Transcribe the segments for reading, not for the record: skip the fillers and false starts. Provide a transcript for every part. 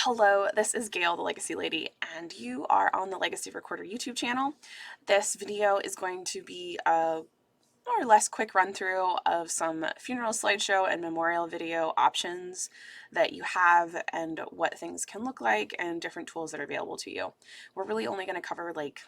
Hello, this is Gail, the Legacy Lady, and you are on the Legacy Recorder YouTube channel. This video is going to be a more or less quick run through of some funeral slideshow and memorial video options that you have and what things can look like and different tools that are available to you. We're really only going to cover like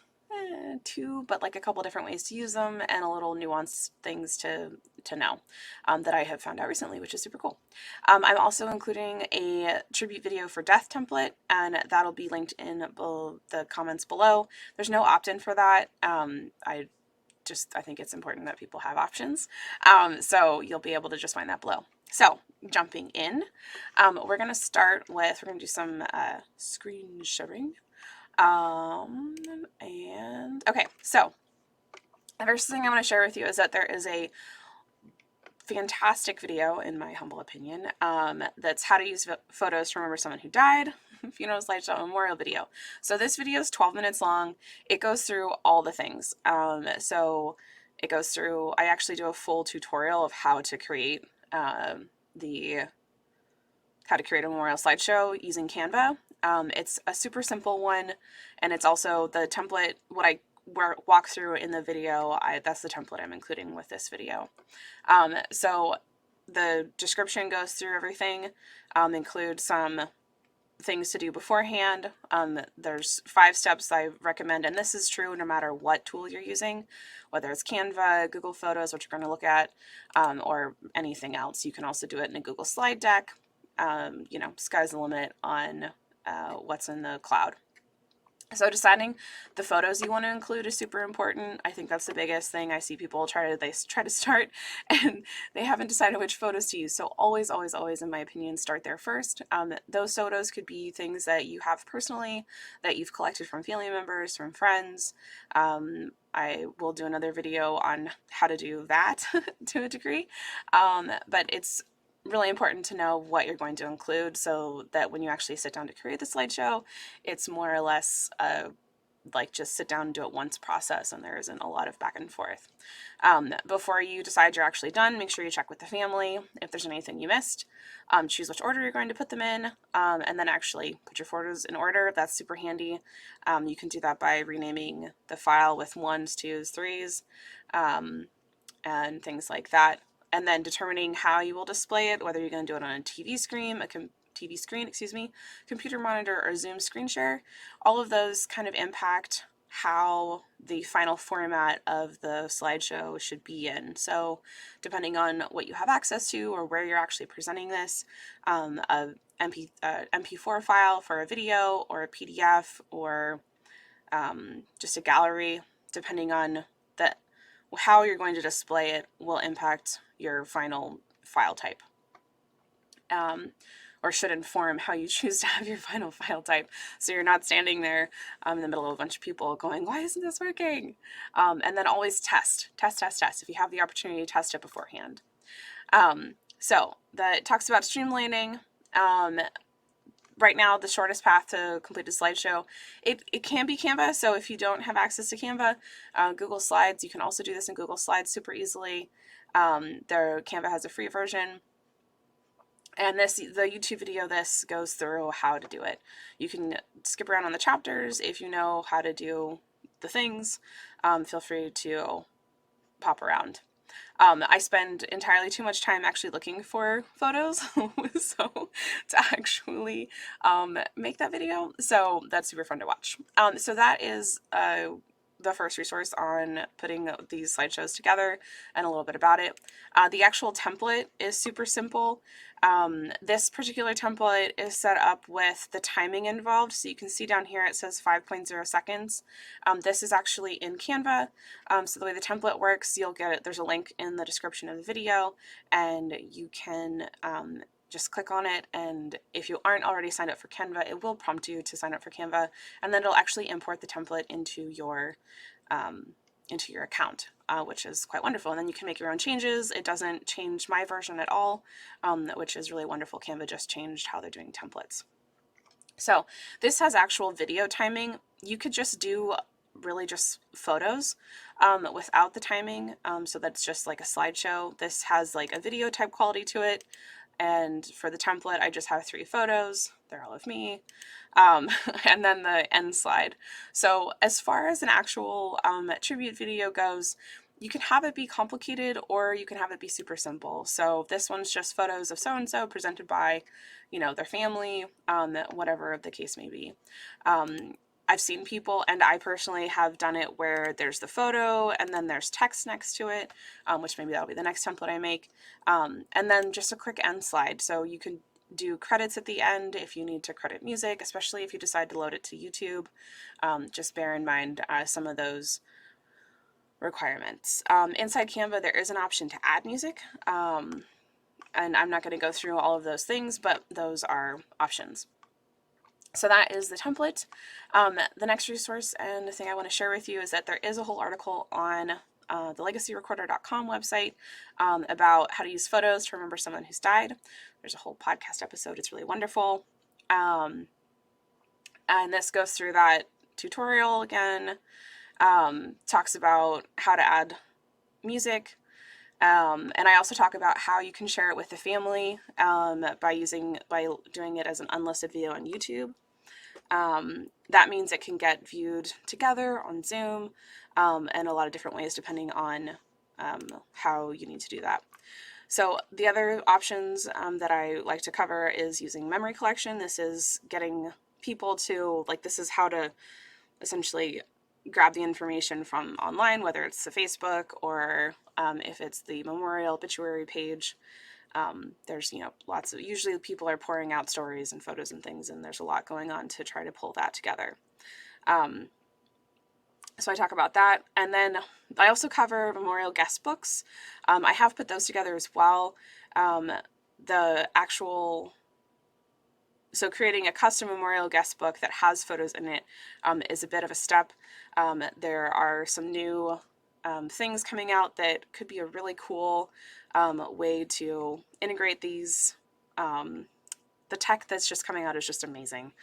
two, but like a couple different ways to use them and a little nuanced things to know that I have found out recently, which is super cool. I'm also including a tribute video for death template, and that'll be linked in the comments below. There's no opt-in for that. I think it's important that people have options. So you'll be able to just find that below. So jumping in, we're going to do some screen sharing. Okay, so the first thing I'm going to share with you is that there is a fantastic video, in my humble opinion, that's how to use photos to remember someone who died, funeral slideshow memorial video. So this video is 12 minutes long. It goes through all the things. So it goes through, I actually do a full tutorial of how to create a memorial slideshow using Canva. It's a super simple one, and it's also the template, what I walk through in the video, that's the template I'm including with this video. So the description goes through everything, includes some things to do beforehand. There's 5 steps I recommend, and this is true no matter what tool you're using, whether it's Canva, Google Photos, which you're going to look at, or anything else. You can also do it in a Google slide deck. Sky's the limit on what's in the cloud. So deciding the photos you want to include is super important. I think that's the biggest thing. I see people try to start and they haven't decided which photos to use. So always, in my opinion, start there first. Those photos could be things that you have personally, that you've collected from family members, from friends. I will do another video on how to do that to a degree. But it's really important to know what you're going to include so that when you actually sit down to create the slideshow, it's more or less like just sit down and do it once process, and there isn't a lot of back and forth. Before you decide you're actually done, make sure you check with the family if there's anything you missed. Choose which order you're going to put them in, and then actually put your photos in order. That's super handy. You can do that by renaming the file with 1s, 2s, 3s, and things like that. And then determining how you will display it, whether you're going to do it on a TV screen, computer monitor, or Zoom screen share. All of those kind of impact how the final format of the slideshow should be in. So depending on what you have access to or where you're actually presenting this, a MP4 file for a video, or a PDF, or just a gallery, depending on how you're going to display it will impact your final file type, or should inform how you choose to have your final file type. So you're not standing there in the middle of a bunch of people going, why isn't this working? And then always test if you have the opportunity to test it beforehand. So that talks about streamlining. Right now, the shortest path to complete a slideshow, it can be Canva. So if you don't have access to Canva, Google Slides, you can also do this in Google Slides super easily. Canva has a free version. And the YouTube video, this goes through how to do it. You can skip around on the chapters if you know how to do the things. Feel free to pop around. I spend entirely too much time actually looking for photos, so to actually make that video, so that's super fun to watch. So that is the first resource on putting these slideshows together and a little bit about it. The actual template is super simple. This particular template is set up with the timing involved, so you can see down here it says 5.0 seconds. This is actually in Canva, so the way the template works, you'll get it, there's a link in the description of the video, and you can just click on it, and if you aren't already signed up for Canva, it will prompt you to sign up for Canva, and then it'll actually import the template into your account, which is quite wonderful. And then you can make your own changes. It doesn't change my version at all, which is really wonderful. Canva just changed how they're doing templates. So this has actual video timing. You could just do really just photos without the timing, so that's just like a slideshow. This has like a video type quality to it, and for the template, I just have 3 photos. They're all of me. And then the end slide. So as far as an actual tribute video goes, you can have it be complicated or you can have it be super simple. So this one's just photos of so-and-so presented by, you know, their family, whatever the case may be. I've seen people, and I personally have done it, where there's the photo and then there's text next to it, which maybe that'll be the next template I make. And then just a quick end slide. So you can do credits at the end if you need to credit music, especially if you decide to load it to YouTube. Just bear in mind some of those requirements. Inside Canva, there is an option to add music. And I'm not going to go through all of those things, but those are options. So that is the template. The next resource and the thing I want to share with you is that there is a whole article on the legacyrecorder.com website about how to use photos to remember someone who's died. There's a whole podcast episode. It's really wonderful. And this goes through that tutorial again, talks about how to add music. And I also talk about how you can share it with the family by doing it as an unlisted video on YouTube. That means it can get viewed together on Zoom and a lot of different ways depending on how you need to do that. So the other options that I like to cover is using memory collection. This is getting people to, like, this is how to essentially grab the information from online, whether it's the Facebook or if it's the memorial obituary page. There's, you know, lots of, usually people are pouring out stories and photos and things, and there's a lot going on to try to pull that together. So I talk about that. And then I also cover memorial guest books. I have put those together as well. So creating a custom memorial guest book that has photos in it is a bit of a step. There are some new things coming out that could be a really cool way to integrate these. The tech that's just coming out is just amazing.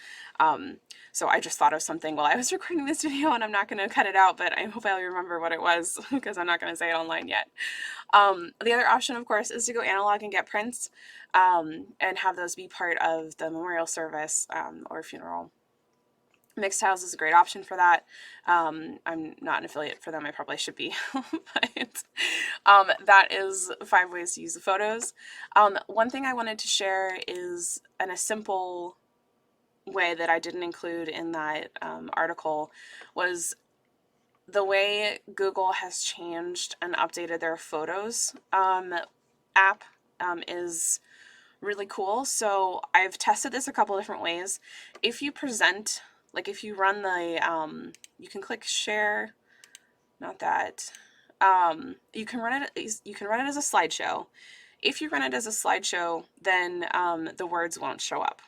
So I just thought of something while I was recording this video, and I'm not going to cut it out, but I hope I'll remember what it was because I'm not going to say it online yet. The other option, of course, is to go analog and get prints and have those be part of the memorial service or funeral. Mixed Tiles is a great option for that. I'm not an affiliate for them. I probably should be. But that is 5 ways to use the photos. One thing I wanted to share is, in a simple way that I didn't include in that article, was the way Google has changed and updated their Photos app is really cool. So I've tested this a couple different ways. If you present, like if you run the, you can click share, not that, you can run it as a slideshow. If you run it as a slideshow, then the words won't show up.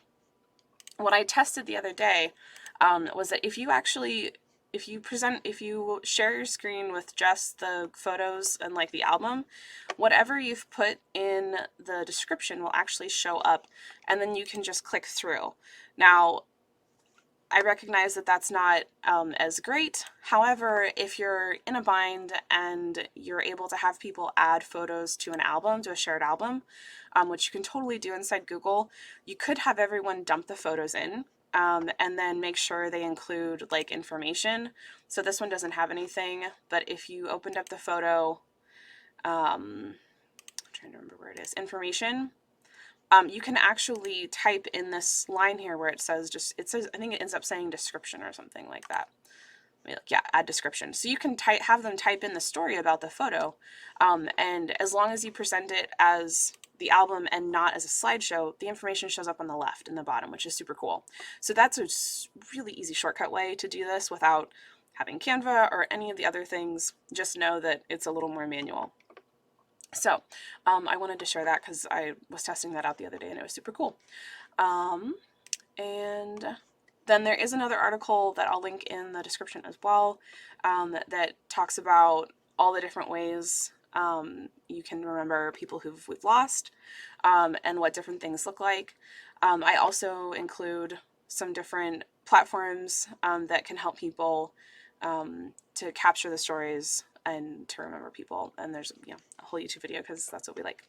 What I tested the other day was that if you share your screen with just the photos and like the album, whatever you've put in the description will actually show up, and then you can just click through. Now, I recognize that that's not as great. However, if you're in a bind and you're able to have people add photos to an album, to a shared album, which you can totally do inside Google, you could have everyone dump the photos in and then make sure they include like information. So this one doesn't have anything, but if you opened up the photo, I'm trying to remember where it is, information, you can actually type in this line here where it says I think it ends up saying description or something like that. Yeah, add description. So you can have them type in the story about the photo, and as long as you present it as the album and not as a slideshow, the information shows up on the left and the bottom, which is super cool. So that's a really easy shortcut way to do this without having Canva or any of the other things. Just know that it's a little more manual. So I wanted to share that because I was testing that out the other day and it was super cool. And then there is another article that I'll link in the description as well that talks about all the different ways you can remember people who we've lost and what different things look like. I also include some different platforms that can help people to capture the stories and to remember people. And there's, you know, a whole YouTube video because that's what we like.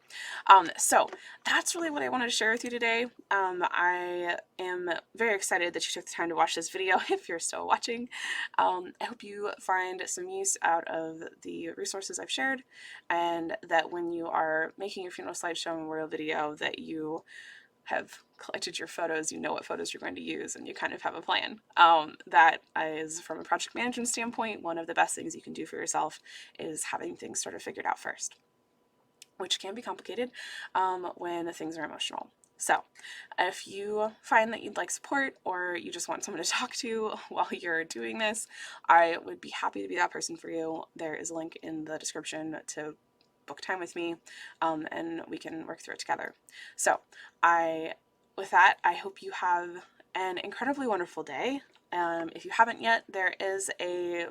So that's really what I wanted to share with you today. I am very excited that you took the time to watch this video if you're still watching. I hope you find some use out of the resources I've shared, and that when you are making your funeral slideshow memorial video that you have collected your photos, you know what photos you're going to use, and you kind of have a plan. That is, from a project management standpoint, one of the best things you can do for yourself is having things sort of figured out first, which can be complicated when things are emotional. So if you find that you'd like support, or you just want someone to talk to while you're doing this, I would be happy to be that person for you. There is a link in the description to book time with me, and we can work through it together. So with that, I hope you have an incredibly wonderful day. If you haven't yet, there is a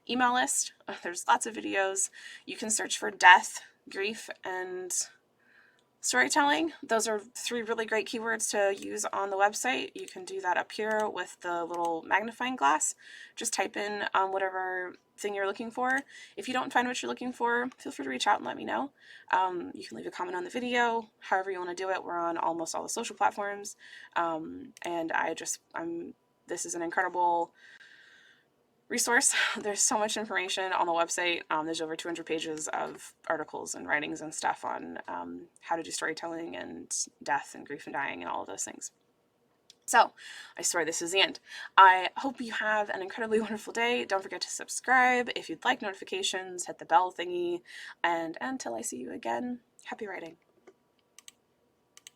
email list. There's lots of videos. You can search for death, grief, and storytelling. Those are 3 really great keywords to use on the website. You can do that up here with the little magnifying glass. Just type in whatever thing you're looking for. If you don't find what you're looking for, feel free to reach out and let me know. You can leave a comment on the video, however you want to do it. We're on almost all the social platforms. And this is an incredible resource. There's so much information on the website. There's over 200 pages of articles and writings and stuff on how to do storytelling and death and grief and dying and all of those things. So I swear this is the end. I hope you have an incredibly wonderful day. Don't forget to subscribe. If you'd like notifications, hit the bell thingy. And until I see you again, happy writing.